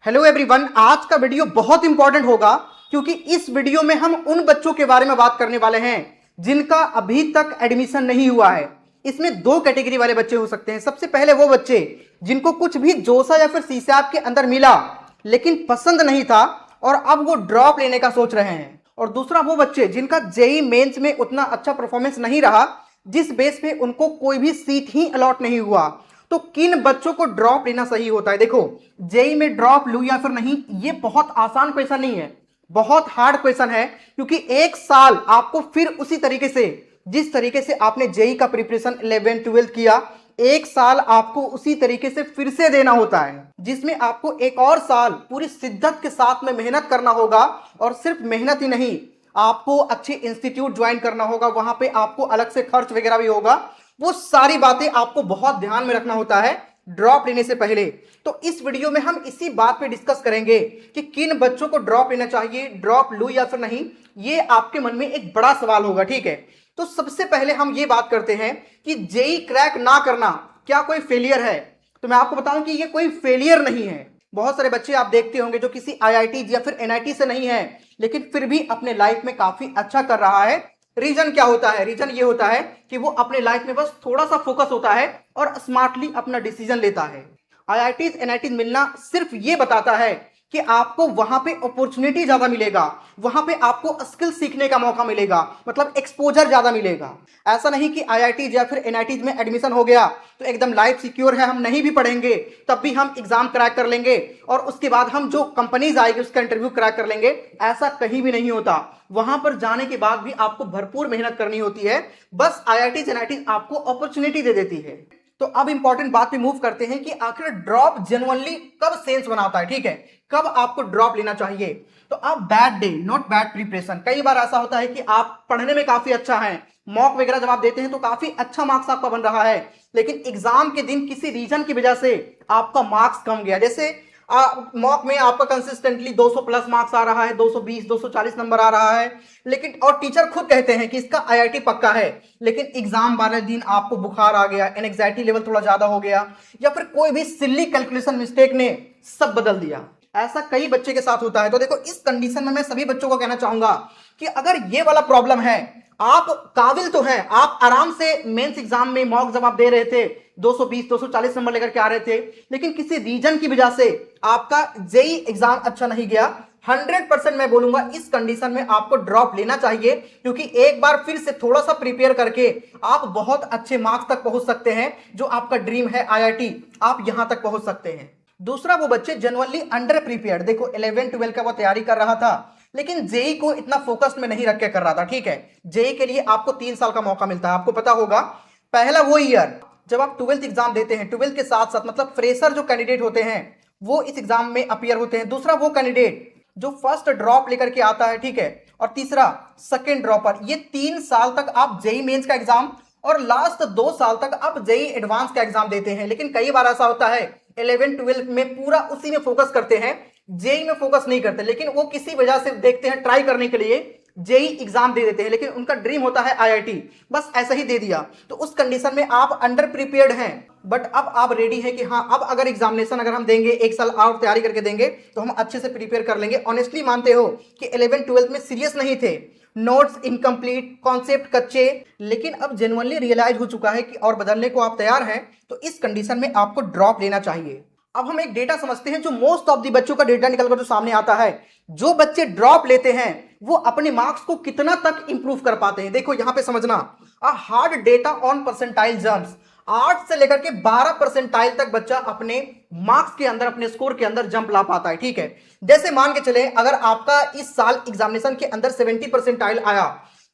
Hello everyone, आज का video बहुत इंपॉर्टेंट होगा क्योंकि इस वीडियो में हम उन बच्चों के बारे में बात करने वाले हैं जिनका अभी तक एडमिशन नहीं हुआ है। इसमें दो कैटेगरी वाले बच्चे हो सकते हैं। सबसे पहले वो बच्चे जिनको कुछ भी जोशा या फिर सीसाब के अंदर मिला लेकिन पसंद नहीं था और अब वो ड्रॉप लेने का सोच रहे हैं, और दूसरा वो बच्चे जिनका जेई मेंस में उतना अच्छा परफॉर्मेंस नहीं रहा जिस बेस पे उनको कोई भी सीट ही अलॉट नहीं हुआ। तो किन बच्चों को ड्रॉप लेना सही होता है? देखो, जेई में ड्रॉप लूं या फिर नहीं, ये बहुत आसान क्वेश्चन नहीं है, बहुत हार्ड क्वेश्चन है। क्योंकि एक साल आपको फिर उसी तरीके से जिस तरीके से आपने जेई का प्रिपरेशन 11 12 किया, एक साल आपको उसी तरीके से फिर से देना होता है, जिसमें आपको एक और साल पूरी शिद्दत के साथ में मेहनत करना होगा। और सिर्फ मेहनत ही नहीं, आपको अच्छे इंस्टीट्यूट ज्वाइन करना होगा, वहां पे आपको अलग से खर्च वगैरह भी होगा। वो सारी बातें आपको बहुत ध्यान में रखना होता है ड्रॉप लेने से पहले। तो इस वीडियो में हम इसी बात पे डिस्कस करेंगे कि किन बच्चों को ड्रॉप लेना चाहिए, ड्रॉप लूं या फिर नहीं। ये आपके मन में एक बड़ा सवाल होगा, ठीक है। तो सबसे पहले हम ये बात करते हैं कि जेई क्रैक ना करना क्या कोई फेलियर है? तो मैं आपको बताऊं कि ये कोई फेलियर नहीं है। बहुत सारे बच्चे आप देखते होंगे जो किसी आईआईटी या फिर एनआईटी से नहीं है लेकिन फिर भी अपने लाइफ में काफी अच्छा कर रहा है। रीजन क्या होता है? रीजन ये होता है कि वो अपने लाइफ में बस थोड़ा सा फोकस होता है और स्मार्टली अपना डिसीजन लेता है। आईआईटीज एनआईटीज मिलना सिर्फ ये बताता है कि आपको वहां पे अपॉर्चुनिटी ज्यादा मिलेगा, वहां पे आपको स्किल सीखने का मौका मिलेगा, मतलब एक्सपोजर ज्यादा मिलेगा। ऐसा नहीं कि आईआईटीज या फिर एनआईटीज में एडमिशन हो गया तो एकदम लाइफ सिक्योर है, हम नहीं भी पढ़ेंगे तब भी हम एग्जाम क्रैक कर लेंगे और उसके बाद हम जो कंपनीज आएगी उसका इंटरव्यू क्रैक कर लेंगे। ऐसा कहीं भी नहीं होता। वहां पर जाने के बाद भी आपको भरपूर मेहनत करनी होती है। बस आईआईटीज एनआईटीज आपको अपॉर्चुनिटी दे देती है। तो अब इंपॉर्टेंट बात पे मूव करते हैं कि आखिर ड्रॉप जेन्युइनली कब सेंस बनाता है, ठीक है, कब आपको ड्रॉप लेना चाहिए। तो आप bad day not bad preparation. कई बार ऐसा होता है कि आप पढ़ने में काफी अच्छा है, मॉक वगैरह जब आप देते हैं तो काफी अच्छा मार्क्स आपका बन रहा है, लेकिन एग्जाम के दिन किसी रीजन की वजह से आपका मार्क्स कम गया। जैसे मॉक में आपका कंसिस्टेंटली 200 प्लस मार्क्स आ रहा है, 220 240 नंबर आ रहा है, लेकिन और टीचर खुद कहते हैं कि इसका आईआईटी पक्का है, लेकिन एग्जाम वाले दिन आपको बुखार आ गया, एंजाइटी लेवल थोड़ा ज्यादा हो गया, या फिर कोई भी सिल्ली कैलकुलेशन मिस्टेक ने सब बदल दिया। ऐसा कई बच्चे के साथ होता है। तो देखो, इस कंडीशन में मैं सभी बच्चों को कहना चाहूंगा कि अगर ये वाला प्रॉब्लम है, आप काबिल तो हैं, आप आराम से मेंस एग्जाम में मॉक जब आप दे रहे थे 220 240 नंबर लेकर के आ रहे थे, लेकिन किसी रीजन की वजह से आपका जेई एग्जाम अच्छा नहीं गया, 100% मैं बोलूंगा इस कंडीशन में आपको ड्रॉप लेना चाहिए। क्योंकि एक बार फिर से थोड़ा सा प्रिपेयर करके आप बहुत अच्छे मार्क्स तक पहुंच सकते हैं। जो आपका ड्रीम है आईआईटी, आप यहां तक पहुंच सकते हैं। दूसरा वो बच्चे जनरली अंडर प्रिपेयर्ड। देखो, 11 12 का वो तैयारी कर रहा था लेकिन जेई को इतना फोकस में नहीं रख के कर रहा था, ठीक है। जेई के लिए आपको 3 साल का मौका मिलता है। आपको पता होगा, पहला वो ईयर जब आप 12th एग्जाम देते हैं, 12th के साथ साथ मतलब फ्रेशर जो कैंडिडेट होते हैं वो इस एग्जाम में अपीयर होते हैं। दूसरा वो कैंडिडेट जो फर्स्ट ड्रॉप लेकर के आता है, ठीक है, और तीसरा सेकेंड ड्रॉपर। ये 3 साल तक आप जेई मेंस का एग्जाम और लास्ट 2 साल तक आप जेई एडवांस का एग्जाम देते हैं। लेकिन कई बार ऐसा होता है 11 12 में पूरा उसी में फोकस करते हैं, जेई में फोकस नहीं करते, लेकिन वो किसी वजह से देखते हैं ट्राई करने के लिए जेई एग्जाम दे देते हैं, लेकिन उनका ड्रीम होता है आईआईटी, बस ऐसा ही दे दिया। तो उस कंडीशन में आप अंडर प्रिपेयर्ड हैं, बट अब आप रेडी हैं कि हाँ, अब अगर एग्जामिनेशन अगर हम देंगे, एक साल और तैयारी करके देंगे तो हम अच्छे से प्रिपेयर कर लेंगे। ऑनेस्टली मानते हो कि 11 12 में सीरियस नहीं थे, नोट्स इनकम्प्लीट, कॉन्सेप्ट कच्चे, लेकिन अब जेन्युइनली रियलाइज हो चुका है कि और बदलने को आप तैयार हैं, तो इस कंडीशन में आपको ड्रॉप लेना चाहिए। अब हम एक डेटा समझते हैं जो मोस्ट ऑफ दी बच्चों का डेटा निकलकर जो सामने आता है। जो बच्चे ड्रॉप लेते हैं वो अपने मार्क्स को कितना तक इंप्रूव कर पाते हैं। देखो यहां पे समझना, hard data on percentile jumps. 8 से लेकर के 12 परसेंटाइल तक बच्चा अपने मार्क्स के अंदर, अपने स्कोर के अंदर जंप ला पाता है, ठीक है। जैसे मान के चले, अगर आपका इस साल एग्जामिनेशन के अंदर 70 परसेंटाइल आया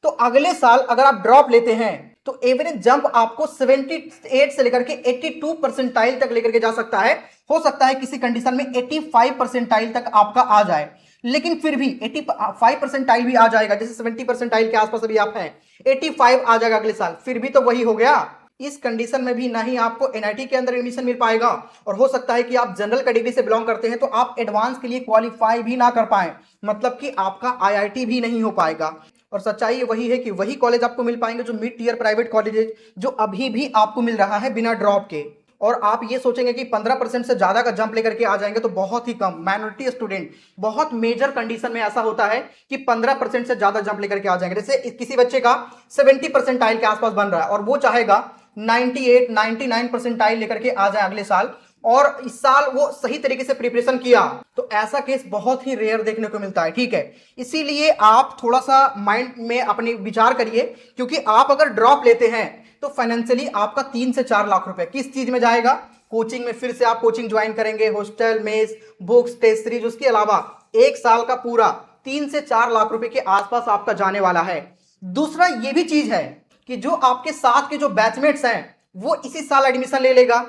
तो अगले साल अगर आप ड्रॉप लेते हैं तो एवरेज जंप आपको 78 से लेकर के 82 परसेंटाइल तक लेकर के जा सकता है। हो सकता है किसी कंडीशन में 85 परसेंटाइल तक आपका आ जाए, लेकिन फिर भी 85 परसेंटाइल भी आ जाएगा। जैसे 70 परसेंटाइल के आसपास अभी आप हैं, 85 आ जाएगा अगले साल, फिर भी तो वही हो गया। इस कंडीशन में भी ना ही आपको एनआईटी के अंदर एडमिशन मिल पाएगा, और हो सकता है कि आप जनरल कैटेगरी से बिलोंग करते हैं तो आप एडवांस के लिए क्वालिफाई भी ना कर पाए, मतलब कि आपका आईआईटी भी नहीं हो पाएगा। और सच्चाई वही है कि वही कॉलेज आपको मिल पाएंगे जो मिड टीयर प्राइवेट कॉलेज जो अभी भी आपको मिल रहा है बिना ड्रॉप के। और आप ये सोचेंगे कि 15% से ज्यादा का जंप लेकर के आ जाएंगे तो बहुत ही कम। माइनॉरिटी स्टूडेंट बहुत मेजर कंडीशन में ऐसा होता है कि 15% से ज्यादा जंप लेकर के आ जाएंगे। जैसे किसी बच्चे का 70 परसेंटाइल के आसपास बन रहा है और वो चाहेगा 98 99 परसेंटाइल लेकर के आ जाए अगले साल, और इस साल वो सही तरीके से प्रिपरेशन किया, तो ऐसा केस बहुत ही रेयर देखने को मिलता है। ठीक है, इसीलिए आप थोड़ा सा माइंड में अपने विचार करिए, क्योंकि आप अगर ड्रॉप लेते हैं तो फाइनेंशियली आपका 3 से 4 लाख रुपए किस चीज में जाएगा? कोचिंग में, फिर से आप कोचिंग ज्वाइन करेंगे, hostel, mess, books, test series, उसके अलावा एक साल का पूरा 3 से 4 लाख रुपए के आसपास आपका जाने वाला है। दूसरा ये भी चीज है कि जो आपके साथ के जो बैचमेट्स हैं वो इसी साल एडमिशन ले लेगा,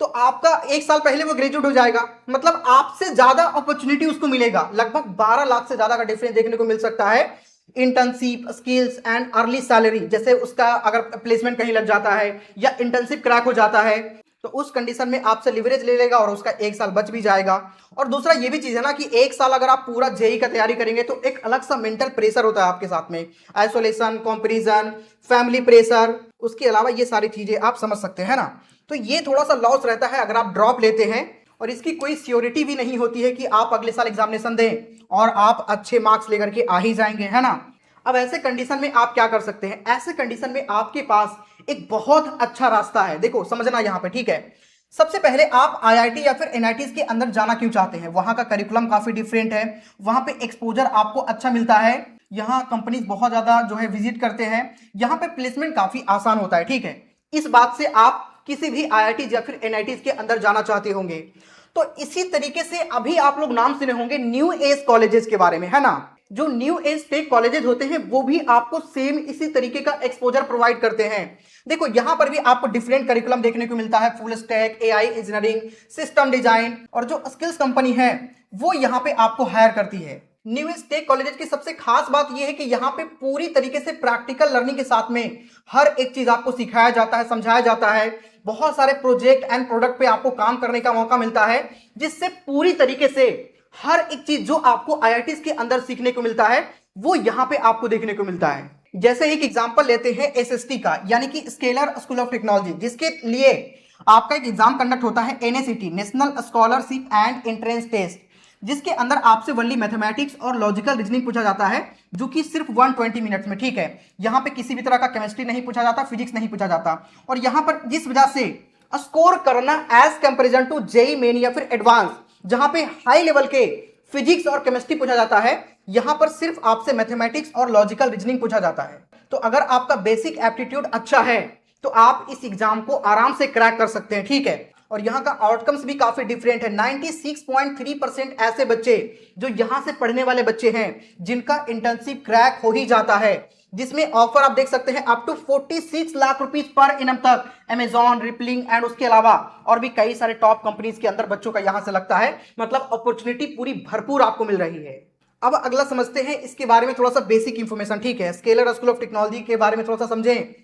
तो आपका एक साल पहले वो ग्रेजुएट हो जाएगा, मतलब आपसे ज्यादा अपॉर्चुनिटी उसको मिलेगा। लगभग 12 लाख से ज्यादा का डिफरेंस देखने को मिल सकता है। Internship, skills and early salary, जैसे उसका अगर प्लेसमेंट कहीं लग जाता है या इंटर्नशिप क्रैक हो जाता है तो उस कंडीशन में आपसे लिवरेज ले लेगा और उसका एक साल बच भी जाएगा। और दूसरा ये भी चीज है ना कि एक साल अगर आप पूरा जेई का तैयारी करेंगे तो एक अलग सा मेंटल प्रेशर होता है आपके साथ में, आइसोलेशन, कंपैरिजन, फैमिली प्रेशर, उसके अलावा ये सारी चीजें आप समझ सकते हैं ना। तो ये थोड़ा सा लॉस रहता है अगर आप ड्रॉप लेते हैं, और इसकी कोई श्योरिटी भी नहीं होती है कि आप अगले साल एग्जामिनेशन दें और आप अच्छे मार्क्स लेकर के आ ही जाएंगे, है ना। अब ऐसे कंडीशन में आप क्या कर सकते हैं? ऐसे कंडीशन में आपके पास एक बहुत अच्छा रास्ता है, देखो समझना यहां पे, ठीक है। सबसे पहले आप आईआईटी या फिर एनआईटीज के अंदर जाना क्यों चाहते हैं? वहां का करिकुलम काफी डिफरेंट है, वहां पे एक्सपोजर आपको अच्छा मिलता है, यहाँ कंपनीज बहुत ज्यादा जो है विजिट करते हैं, यहाँ पे प्लेसमेंट काफी आसान होता है, ठीक है। इस बात से आप किसी भी आईआईटी या फिर एनआईटीज के अंदर जाना चाहते होंगे। तो इसी तरीके से अभी आप लोग नाम सुने होंगे न्यू एज कॉलेजेस के बारे में, है ना। जो न्यू एज टेक कॉलेजेस होते हैं वो भी आपको सेम इसी तरीके का एक्सपोजर प्रोवाइड करते हैं। देखो यहां पर भी आपको डिफरेंट करिकुलम देखने को मिलता है, full stack, AI engineering, system design, और जो स्किल्स कंपनी है वो यहां पे आपको हायर करती है। न्यू एज टेक कॉलेजेस की सबसे खास बात यह है कि यहाँ पे पूरी तरीके से प्रैक्टिकल लर्निंग के साथ में हर एक चीज आपको सिखाया जाता है, समझाया जाता है। बहुत सारे प्रोजेक्ट एंड प्रोडक्ट पे आपको काम करने का मौका मिलता है, जिससे पूरी तरीके से हर एक चीज जो आपको आईआईटीज के अंदर सीखने को मिलता है वो यहां पे आपको देखने को मिलता है। जैसे एक एग्जांपल लेते हैं एसएसटी का, यानी कि स्केलर स्कूल ऑफ टेक्नोलॉजी, जिसके लिए आपका एक एग्जाम कंडक्ट होता है NACT, national scholarship and entrance test, जिसके अंदर आपसे वनली मैथमेटिक्स और लॉजिकल रीजनिंग पूछा जाता है, जो कि सिर्फ 120 मिनट्स में, ठीक है। यहां पे किसी भी तरह का केमिस्ट्री नहीं पूछा जाता, फिजिक्स नहीं पूछा जाता। और यहां पर जिस वजह से स्कोर करना as comparison to JEE Main या फिर एडवांस, जहां पे हाई लेवल के फिजिक्स और केमिस्ट्री पूछा जाता है, यहां पर सिर्फ आपसे मैथमेटिक्स और लॉजिकल रीजनिंग पूछा जाता है। तो अगर आपका बेसिक एप्टीट्यूड अच्छा है तो आप इस एग्जाम को आराम से क्रैक कर सकते हैं, ठीक है। और यहाँ का आउटकम्स भी काफी डिफरेंट है। 96.3% ऐसे बच्चे जो यहाँ से पढ़ने वाले बच्चे हैं जिनका इंटर्नशिप क्रैक हो ही जाता है, जिसमें ऑफर आप देख सकते हैं अप टू 46 लाख रुपीज पर इनम तक, अमेजॉन, रिपलिंग एंड उसके अलावा और भी कई सारे टॉप कंपनीज के अंदर बच्चों का यहां से लगता है। मतलब अपॉर्चुनिटी पूरी भरपूर आपको मिल रही है। अब अगला समझते हैं इसके बारे में थोड़ा सा बेसिक इंफॉर्मेशन, ठीक है। स्केलर स्कूल ऑफ टेक्नोलॉजी के बारे में थोड़ा सा समझें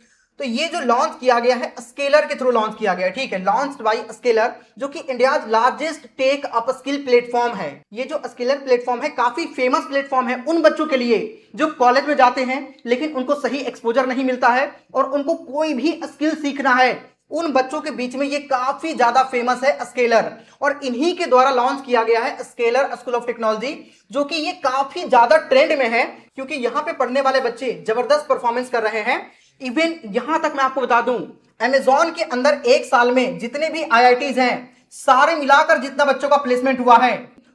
तो ये जो लॉन्च किया गया है स्केलर के थ्रू लॉन्च किया गया है, ठीक है। लॉन्च्ड बाय स्केलर, जो कि India largest tech upskill platform है। ये जो स्केलर प्लेटफॉर्म है काफी फेमस प्लेटफॉर्म है उन बच्चों के लिए जो कॉलेज में जाते हैं लेकिन उनको सही एक्सपोजर नहीं मिलता है और उनको कोई भी स्किल सीखना है। उन बच्चों के बीच में ये काफी ज्यादा फेमस है स्केलर, और इन्हीं के द्वारा लॉन्च किया गया है स्केलर स्कूल ऑफ टेक्नोलॉजी, जो कि ये काफी ज्यादा ट्रेंड में है क्योंकि यहाँ पे पढ़ने वाले बच्चे जबरदस्त परफॉर्मेंस कर रहे हैं। इवन यहां तक मैं आपको बता दूं, अमेजॉन के अंदर एक साल में जितने भी आईआईटीज हैं सारे मिलाकर जितना बच्चों का प्लेसमेंट हुआ है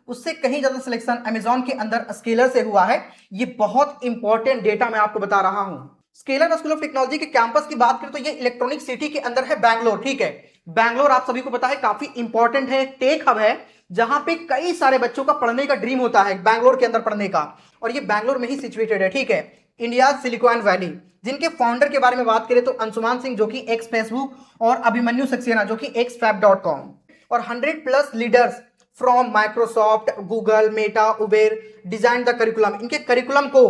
उससे कहीं ज्यादा सिलेक्शन अमेजॉन के अंदर स्केलर से हुआ है। ये बहुत इंपॉर्टेंट डेटा मैं आपको बता रहा हूं। स्केलर स्कूल ऑफ टेक्नोलॉजी के कैंपस की बात करें तो ये इलेक्ट्रॉनिक सिटी के अंदर है बैंगलोर, ठीक है। बैंगलोर आप सभी को पता है काफी इंपॉर्टेंट है, टेक हब है, जहां पे कई सारे बच्चों का पढ़ने का ड्रीम होता है बैंगलोर के अंदर पढ़ने का, और ये बैंगलोर में ही सिचुएटेड है, ठीक है। इंडिया सिलिकॉन वैली, जिनके फाउंडर के बारे में बात करें तो अंशुमान सिंह जो कि एक्स फेसबुक, और अभिमन्यु सक्सेना जो कि एक्स फैब.com, और 100+ leaders from Microsoft, Google, Meta, Uber design the curriculum. इनके करिकुलम को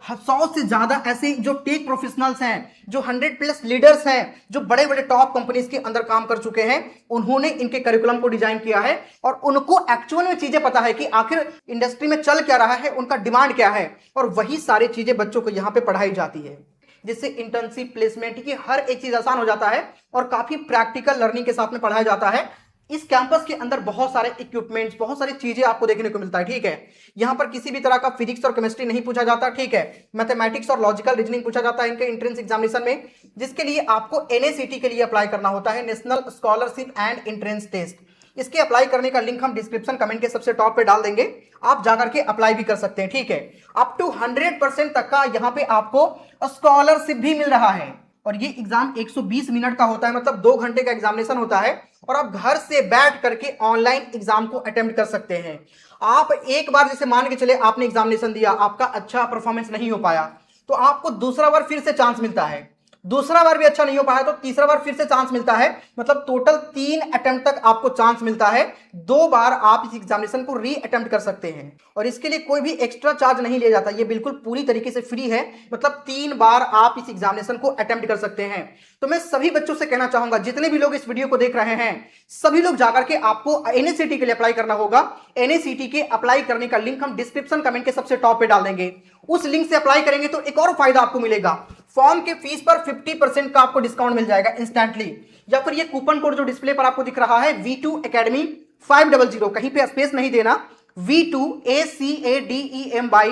100 से ज्यादा ऐसे जो टेक प्रोफेशनल्स हैं, जो 100+ लीडर्स हैं, जो बड़े बड़े टॉप कंपनीज के अंदर काम कर चुके हैं, उन्होंने इनके करिकुलम को डिजाइन किया है और उनको एक्चुअल में चीजें पता है कि आखिर इंडस्ट्री में चल क्या रहा है, उनका डिमांड क्या है, और वही सारी चीजें बच्चों को यहाँ पे पढ़ाई जाती है। जिससे इंटर्नशिप, प्लेसमेंट, ये हर एक चीज आसान हो जाता है और काफी प्रैक्टिकल लर्निंग के साथ में पढ़ाया जाता है। इस कैंपस के अंदर बहुत सारे इक्विपमेंट्स, बहुत सारी चीजें आपको देखने को मिलता है, ठीक है। यहां पर किसी भी तरह का फिजिक्स और केमिस्ट्री नहीं पूछा जाता, ठीक है। मैथमेटिक्स और लॉजिकल रीजनिंग पूछा जाता है इनके एंट्रेंस एग्जामिनेशन में, जिसके लिए आपको एनएसीटी के लिए अप्लाई करना होता है, national scholarship and entrance test. इसके अप्लाई करने का लिंक हम डिस्क्रिप्शन कमेंट के सबसे टॉप पे डाल देंगे, आप जाकर के अप्लाई भी कर सकते हैं, ठीक है। अप टू 100% तक का यहां पे आपको स्कॉलरशिप भी मिल रहा है। और ये एग्जाम 120 मिनट का होता है, मतलब 2 घंटे का एग्जामिनेशन होता है और आप घर से बैठ करके ऑनलाइन एग्जाम को अटेम्प्ट कर सकते हैं। आप एक बार जैसे मान के चले आपने एग्जामिनेशन दिया, आपका अच्छा परफॉर्मेंस नहीं हो पाया, तो आपको दूसरा बार फिर से चांस मिलता है। दूसरा बार भी अच्छा नहीं हो पाया तो तीसरा बार फिर से चांस मिलता है, मतलब टोटल 3 अटेम्प्ट तक आपको चांस मिलता है। 2 बार आप इस एग्जामिनेशन को री अटेम्प्ट कर सकते हैं और इसके लिए कोई भी एक्स्ट्रा चार्ज नहीं लिया जाता, ये बिल्कुल पूरी तरीके से फ्री है, मतलब 3 बार आप इस एग्जामिनेशन को अटेम्प्ट कर सकते हैं। तो मैं सभी बच्चों से कहना चाहूंगा, जितने भी लोग इस वीडियो को देख रहे हैं, सभी लोग जाकर के आपको एनएसीटी के लिए अप्लाई करना होगा। एनएसीटी के अप्लाई करने का लिंक हम डिस्क्रिप्शन कमेंट के सबसे टॉप पे डाल देंगे। उस लिंक से अप्लाई करेंगे तो एक और फायदा आपको मिलेगा, फॉर्म के फीस पर 50% का आपको डिस्काउंट मिल जाएगा इंस्टेंटली। या फिर ये कूपन कोड जो डिस्प्ले पर आपको दिख रहा है V2 Academy 500, कहीं पे स्पेस नहीं देना, V2 ACADEM by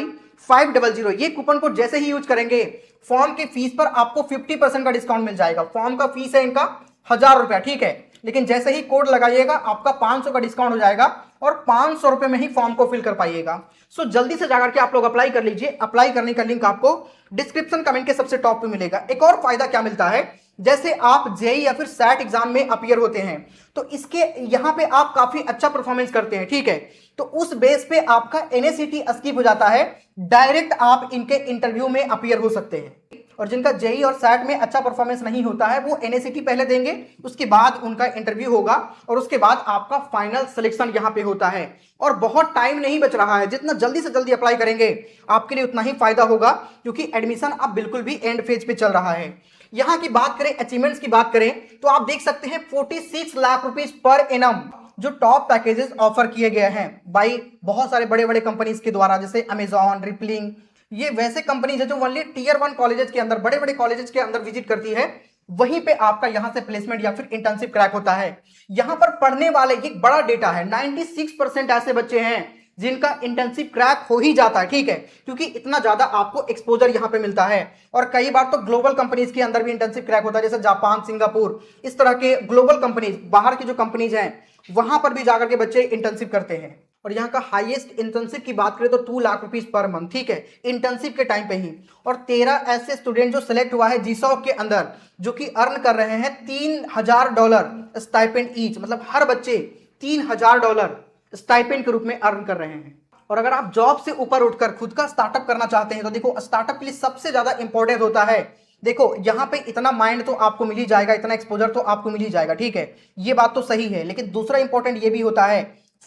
500, ये कूपन कोड जैसे ही यूज करेंगे फॉर्म के फीस पर आपको 50% का डिस्काउंट मिल जाएगा। फॉर्म का फीस है इनका 1000 रुपया, ठीक है, लेकिन जैसे ही कोड लगाइएगा आपका 500 का डिस्काउंट हो जाएगा और 500 रुपए में ही फॉर्म को फिल कर पाइएगा। सो जल्दी से जाकर के आप लोग अप्लाई कर लीजिए। अप्लाई करने का लिंक आपको डिस्क्रिप्शन कमेंट के सबसे टॉप पे मिलेगा। एक और फायदा क्या मिलता है, जैसे आप जेई या फिर सैट एग्जाम में अपीयर होते हैं तो इसके यहां पे आप काफी अच्छा परफॉर्मेंस करते हैं, ठीक है, तो उस बेस पे आपका एनएसीटी स्किप हो जाता है, डायरेक्ट आप इनके इंटरव्यू में अपीयर हो सकते हैं। और जिनका जेई और सैट में अच्छा परफॉर्मेंस नहीं होता है वो एनएसीटी पहले देंगे, उसके बाद उनका इंटरव्यू होगा और उसके बाद आपका फाइनल सिलेक्शन यहां पे होता है। और बहुत टाइम नहीं बच रहा है, जितना जल्दी से जल्दी अप्लाई करेंगे आपके लिए उतना ही फायदा होगा, क्योंकि एडमिशन अब बिल्कुल भी एंड फेज पे चल रहा है। यहां की बात करें, अचीवमेंट्स की बात करें, तो आप देख सकते हैं 46 लाख रुपीज पर एनम जो टॉप पैकेजेस ऑफर किए गए हैं बाई बहुत सारे बड़े बड़े कंपनीज के द्वारा, जैसे अमेजॉन, रिपलिंग, ये वैसे कंपनीज है जो ओनली टियर 1 कॉलेजेस के अंदर, बड़े बड़े कॉलेजेस के अंदर विजिट करती है, वहीं पे आपका यहां से प्लेसमेंट या फिर इंटर्नशिप क्रैक होता है। यहां पर पढ़ने वाले, ये बड़ा डेटा है, 96% ऐसे बच्चे हैं जिनका इंटर्नशिप क्रैक हो ही जाता है, ठीक है, क्योंकि इतना ज्यादा आपको एक्सपोजर यहां पे मिलता है। और कई बार तो ग्लोबल कंपनीज के अंदर भी इंटर्नशिप क्रैक होता है, जैसे जापान, सिंगापुर, इस तरह के ग्लोबल कंपनीज, बाहर की जो कंपनीज हैं वहां पर भी जाकर के बच्चे इंटर्नशिप करते हैं। और यहाँ का हाईएस्ट इंटर्नशिप की बात करें तो 2 लाख रुपीज पर मंथ, ठीक है, इंटर्नशिप के टाइम पे ही। और 13 ऐसे स्टूडेंट जो सिलेक्ट हुआ है जीसॉक के अंदर, जो कि अर्न कर रहे हैं $3000 स्टाइपेंड ईच, मतलब हर बच्चे $3000 स्टाइपेंड के रूप में अर्न कर रहे हैं। और अगर आप जॉब से ऊपर उठकर खुद का स्टार्टअप करना चाहते हैं तो देखो, स्टार्टअप के लिए सबसे ज्यादा इंपॉर्टेंट होता है, देखो यहाँ पे इतना माइंड तो आपको मिल ही जाएगा, इतना एक्सपोजर तो आपको मिल ही जाएगा, ठीक है, ये बात तो सही है, लेकिन दूसरा इंपॉर्टेंट ये भी होता है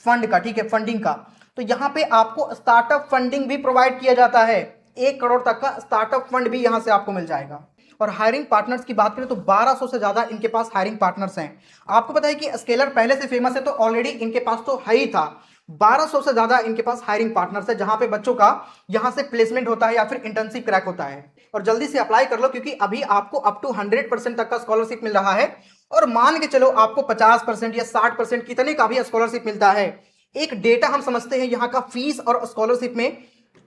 फंड का, ठीक है, फंडिंग का। तो यहाँ पे आपको स्टार्टअप फंडिंग भी प्रोवाइड किया जाता है, 1 करोड़ तक का स्टार्टअप फंड भी यहाँ से आपको मिल जाएगा। और हायरिंग पार्टनर्स की बात करें तो 1200 से ज्यादा इनके पास हायरिंग पार्टनर्स हैं। आपको पता है कि स्केलर पहले से फेमस है तो ऑलरेडी इनके पास तो है ही था, 1200 से ज्यादा इनके पास हायरिंग पार्टनर्स है, जहां पे बच्चों का यहां से प्लेसमेंट होता है या फिर इंटर्नशिप क्रैक होता है। और जल्दी से अप्लाई कर लो, क्योंकि अभी आपको अप टू 100% तक का स्कॉलरशिप मिल रहा है। और मान के चलो आपको 50% या 60% कितने का भी स्कॉलरशिप मिलता है। एक डेटा हम समझते हैं यहाँ का फीस और स्कॉलरशिप में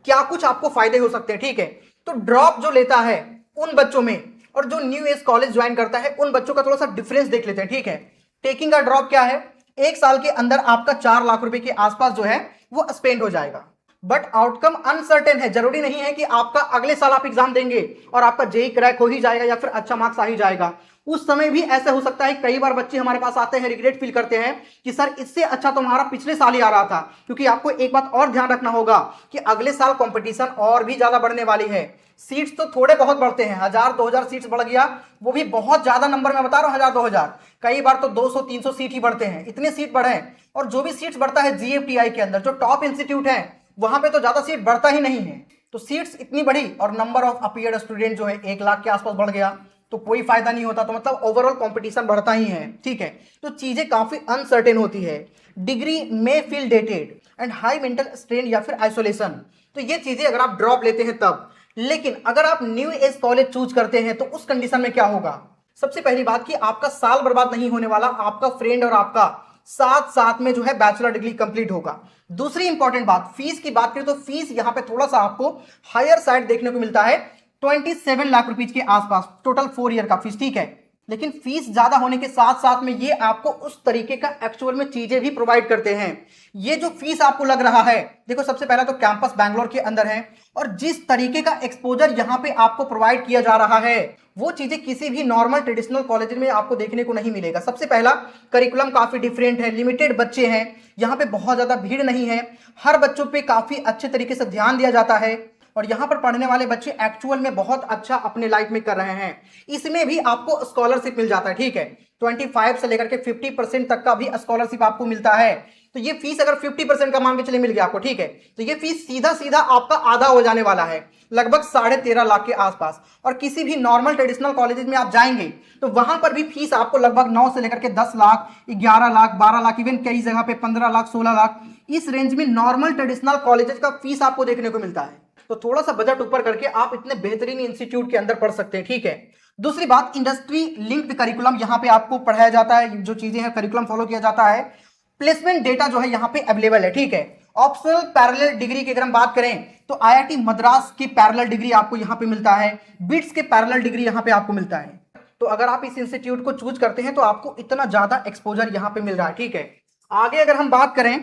क्या कुछ आपको फायदे हो सकते हैं, ठीक है। तो ड्रॉप जो लेता है उन बच्चों में और जो न्यू एज कॉलेज ज्वाइन करता है उन बच्चों का थोड़ा सा डिफरेंस देख लेते हैं, ठीक है। टेकिंग का ड्रॉप क्या है, 1 साल के अंदर आपका 4 लाख रुपए के आसपास जो है वो स्पेंड हो जाएगा। बट आउटकम अनसर्टेन है, जरूरी नहीं है कि आपका अगले साल आप एग्जाम देंगे और आपका जेई क्रैक हो ही जाएगा या फिर अच्छा मार्क्स आ ही जाएगा। उस समय भी ऐसा हो सकता है, कई बार बच्चे हमारे पास आते हैं, रिग्रेट फील करते हैं कि सर इससे अच्छा तो हमारा पिछले साल ही आ रहा था। क्योंकि आपको एक बात और ध्यान रखना होगा कि अगले साल कंपटीशन और भी ज्यादा बढ़ने वाली है। सीट्स तो थोड़े बहुत बढ़ते हैं, 1000-2000 सीट्स बढ़ गया, वो भी बहुत ज्यादा नंबर में बता रहा हूं, 1000-2000, कई बार तो 200-300 सीट ही बढ़ते हैं, इतने सीट बढ़े। और जो भी सीट्स बढ़ता है जीएफटीआई के अंदर, जो टॉप इंस्टीट्यूट है वहां पे तो ज्यादा सीट बढ़ता ही नहीं है। तो सीट्स इतनी बढ़ी और नंबर ऑफ अपीयर्ड स्टूडेंट जो है 1 लाख के आसपास बढ़ गया, तो कोई फायदा नहीं होता। तो मतलब ओवरऑल कंपटीशन बढ़ता ही है, ठीक है। तो चीजें काफी अनसर्टेन होती है। Degree may feel dated and high mental strain या फिर आइसोलेशन, तो ये चीजें अगर आप ड्रॉप लेते हैं तब लेकिन अगर आप न्यू एज कॉलेज चूज करते हैं तो उस कंडीशन में क्या होगा? सबसे पहली बात कि आपका साल बर्बाद नहीं होने वाला, आपका फ्रेंड और आपका साथ साथ में जो है बैचलर डिग्री कंप्लीट होगा। दूसरी इंपॉर्टेंट बात, फीस की बात करें तो फीस यहां पे थोड़ा सा आपको हायर साइड देखने को मिलता है, 27 लाख रुपीज के आसपास टोटल 4 ईयर का फीस, ठीक है। लेकिन फीस ज्यादा होने के साथ साथ में ये आपको उस तरीके का एक्चुअल में चीजें भी प्रोवाइड करते हैं। ये जो फीस आपको लग रहा है, देखो सबसे पहला तो कैंपस बैंगलोर के अंदर है और जिस तरीके का एक्सपोजर यहां पे आपको प्रोवाइड किया जा रहा है वो चीजें किसी भी नॉर्मल ट्रेडिशनल कॉलेज में आपको देखने को नहीं मिलेगा। सबसे पहला, करिकुलम काफी डिफरेंट है, लिमिटेड बच्चे हैं, यहाँ पे बहुत ज्यादा भीड़ नहीं है, हर बच्चों पे काफी अच्छे तरीके से ध्यान दिया जाता है और यहाँ पर पढ़ने वाले बच्चे एक्चुअल में बहुत अच्छा अपने लाइफ में कर रहे हैं। इसमें भी आपको स्कॉलरशिप मिल जाता है, ठीक है, 25 से लेकर के 50% तक का भी स्कॉलरशिप आपको मिलता है। तो ये फीस अगर 50% का मान के चले मिल गया आपको, ठीक है, तो ये फीस सीधा सीधा आपका आधा हो जाने वाला है, लगभग 13.5 लाख के आसपास। और किसी भी नॉर्मल ट्रेडिशनल कॉलेजेस में आप जाएंगे तो वहां पर भी फीस आपको लगभग 9 से लेकर के 10 लाख, 11 लाख, 12 लाख, इवन कई जगह पे 15 लाख, 16 लाख, इस रेंज में नॉर्मल ट्रेडिशनल कॉलेजेस का फीस आपको देखने को मिलता है। तो थोड़ा सा बजट ऊपर करके आप इतने बेहतरीन इंस्टीट्यूट के अंदर पढ़ सकते हैं, ठीक है। दूसरी बात, इंडस्ट्री लिंक्ड करिकुलम यहाँ पे आपको पढ़ाया जाता है, जो चीजें हैं करिकुलम फॉलो किया जाता है। प्लेसमेंट डेटा जो है यहाँ पे अवेलेबल है, ठीक है। ऑप्शनल पैरेलल डिग्री की अगर हम बात करें तो आईआईटी मद्रास की पैरेलल डिग्री आपको यहाँ पे मिलता है, बिट्स के पैरेलल डिग्री यहाँ पे आपको मिलता है। तो अगर आप इस इंस्टीट्यूट को चूज करते हैं तो आपको इतना ज्यादा एक्सपोजर यहाँ पे मिल रहा है, ठीक है। आगे अगर हम बात करें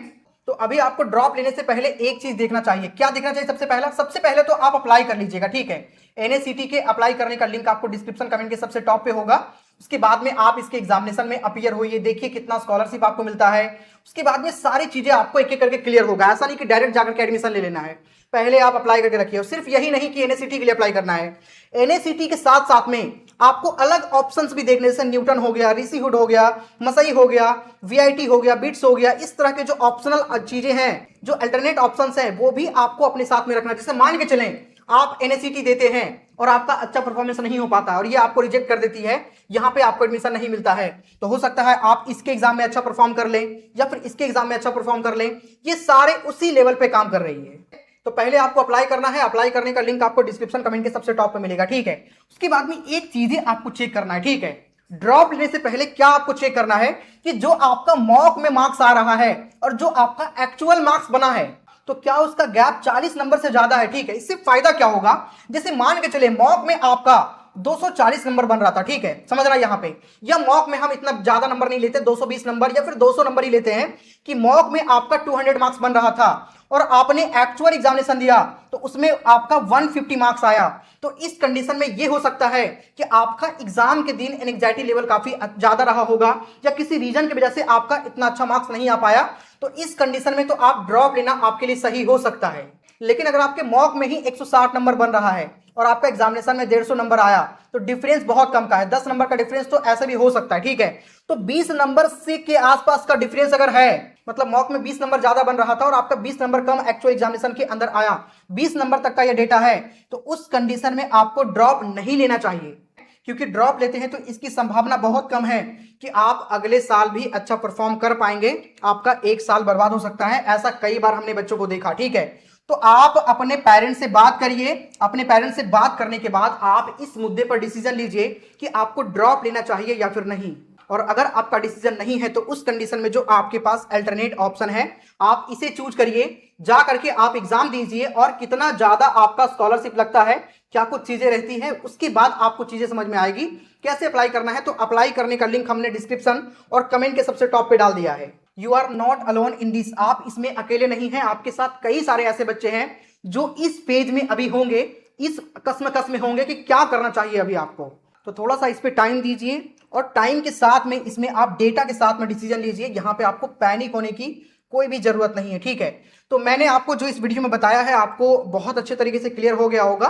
तो अभी आपको ड्रॉप लेने से पहले एक चीज देखना चाहिए। क्या देखना चाहिए? सबसे पहले तो आप अप्लाई कर लीजिएगा, ठीक है। एनएसीटी के अप्लाई करने का लिंक आपको डिस्क्रिप्शन कमेंट के सबसे टॉप पे होगा। उसके बाद में आप इसके एग्जामिनेशन में अपीयर होइए, देखिए कितना स्कॉलरशिप आपको मिलता है। उसके बाद में सारी चीजें आपको एक एक करके क्लियर होगा। ऐसा नहीं कि डायरेक्ट जाकर के एडमिशन ले लेना है, पहले आप अप्लाई करके रखिए। और सिर्फ यही नहीं कि एनएसीटी के लिए अप्लाई करना है, एनएसीटी के साथ साथ में आपको अलग ऑप्शंस भी देखने, जैसे न्यूटन हो गया, ऋषिहुड हो गया, मसई हो गया, वीआईटी हो गया, बिट्स हो गया, इस तरह के जो ऑप्शनल चीजें हैं, जो अल्टरनेट ऑप्शंस हैं, वो भी आपको अपने साथ में रखना। जैसे मान के चलें आप एनएसीटी देते हैं और आपका अच्छा परफॉर्मेंस नहीं हो पाता और ये आपको रिजेक्ट कर देती है, यहाँ पे आपको एडमिशन नहीं मिलता है, तो हो सकता है आप इसके एग्जाम में अच्छा परफॉर्म कर लें या फिर इसके एग्जाम में अच्छा परफॉर्म कर लें। ये सारे उसी लेवल पे काम कर रही है। तो पहले आपको अप्लाई करना है, अप्लाई करने का लिंक आपको डिस्क्रिप्शन कमेंट के सबसे टॉप पे मिलेगा, ठीक है। उसके बाद में एक चीज आपको चेक करना है, ठीक है। ड्रॉप लेने से पहले क्या आपको चेक करना है कि जो आपका मॉक में मार्क्स आ रहा है और जो आपका एक्चुअल मार्क्स बना है, तो क्या उसका गैप 40 नंबर से ज्यादा है, ठीक है। इससे फायदा क्या होगा? जैसे मान के चले मॉक में आपका 240 नंबर बन रहा था, ठीक है, समझ रहा है यहाँ पे, या मॉक में हम इतना ज्यादा नंबर नहीं लेते, 220 नंबर या फिर 200 नंबर ही लेते हैं, कि मॉक में आपका 200 मार्क्स बन रहा था और आपने एक्चुअल एग्जामिनेशन दिया तो उसमें आपका 150 मार्क्स आया। तो इस कंडीशन में यह हो सकता है कि आपका एग्जाम के दिन एंग्जाइटी लेवल काफी ज्यादा रहा होगा या किसी रीजन की वजह से आपका इतना अच्छा मार्क्स नहीं आ पाया। तो इस कंडीशन में तो आप ड्रॉप लेना आपके लिए सही हो सकता है। लेकिन अगर आपके मॉक में ही 160 नंबर बन रहा है और आपका एग्जामिनेशन में 150 नंबर आया तो डिफरेंस बहुत कम का है, 10 नंबर का डिफरेंस तो ऐसे भी हो सकता है, ठीक है। तो 20 नंबर से के आसपास का डिफरेंस अगर है, मतलब मॉक में 20 नंबर ज्यादा बन रहा था और आपका 20 नंबर कम एक्चुअल एग्जामिनेशन के अंदर आया, 20 नंबर तक का यह डेटा है, तो उस कंडीशन में आपको ड्रॉप नहीं लेना चाहिए। क्योंकि ड्रॉप लेते हैं तो इसकी संभावना बहुत कम है कि आप अगले साल भी अच्छा परफॉर्म कर पाएंगे, आपका एक साल बर्बाद हो सकता है। ऐसा कई बार हमने बच्चों को देखा, ठीक है। तो आप अपने पेरेंट्स से बात करिए, अपने पेरेंट्स से बात करने के बाद आप इस मुद्दे पर डिसीजन लीजिए कि आपको ड्रॉप लेना चाहिए या फिर नहीं। और अगर आपका डिसीजन नहीं है तो उस कंडीशन में जो आपके पास अल्टरनेट ऑप्शन है आप इसे चूज करिए, जा करके आप एग्जाम दीजिए और कितना ज्यादा आपका स्कॉलरशिप लगता है, क्या कुछ चीजें रहती हैं, उसके बाद आपको चीजें समझ में आएगी कैसे अप्लाई करना है। तो अप्लाई करने का लिंक हमने डिस्क्रिप्शन और कमेंट के सबसे टॉप पे डाल दिया है। You are not alone in this, आप इसमें अकेले नहीं हैं, आपके साथ कई सारे ऐसे बच्चे हैं जो इस पेज में अभी होंगे, इस कस्म में होंगे कि क्या करना चाहिए अभी आपको। तो थोड़ा सा इस पे टाइम दीजिए और टाइम के साथ में इसमें आप डेटा के साथ में डिसीजन लीजिए। यहाँ पे आपको पैनिक होने की कोई भी जरूरत नहीं है, ठीक है। तो मैंने आपको जो इस वीडियो में बताया है आपको बहुत अच्छे तरीके से क्लियर हो गया होगा।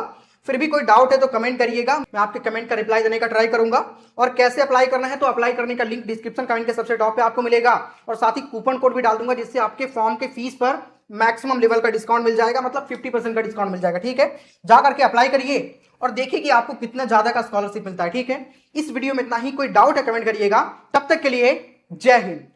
फिर भी कोई डाउट है तो कमेंट करिएगा, मैं आपके कमेंट का रिप्लाई देने का ट्राई करूंगा। और कैसे अप्लाई करना है तो अप्लाई करने का लिंक डिस्क्रिप्शन कमेंट के सबसे टॉप पे आपको मिलेगा और साथ ही कूपन कोड भी डाल दूंगा जिससे आपके फॉर्म के फीस पर मैक्सिमम लेवल का डिस्काउंट मिल जाएगा, मतलब 50% का डिस्काउंट मिल जाएगा, ठीक है। जा करके अप्लाई करिए और देखिए कि आपको कितना ज्यादा का स्कॉलरशिप मिलता है, ठीक है। इस वीडियो में इतना ही, कोई डाउट है कमेंट करिएगा। तब तक के लिए जय हिंद।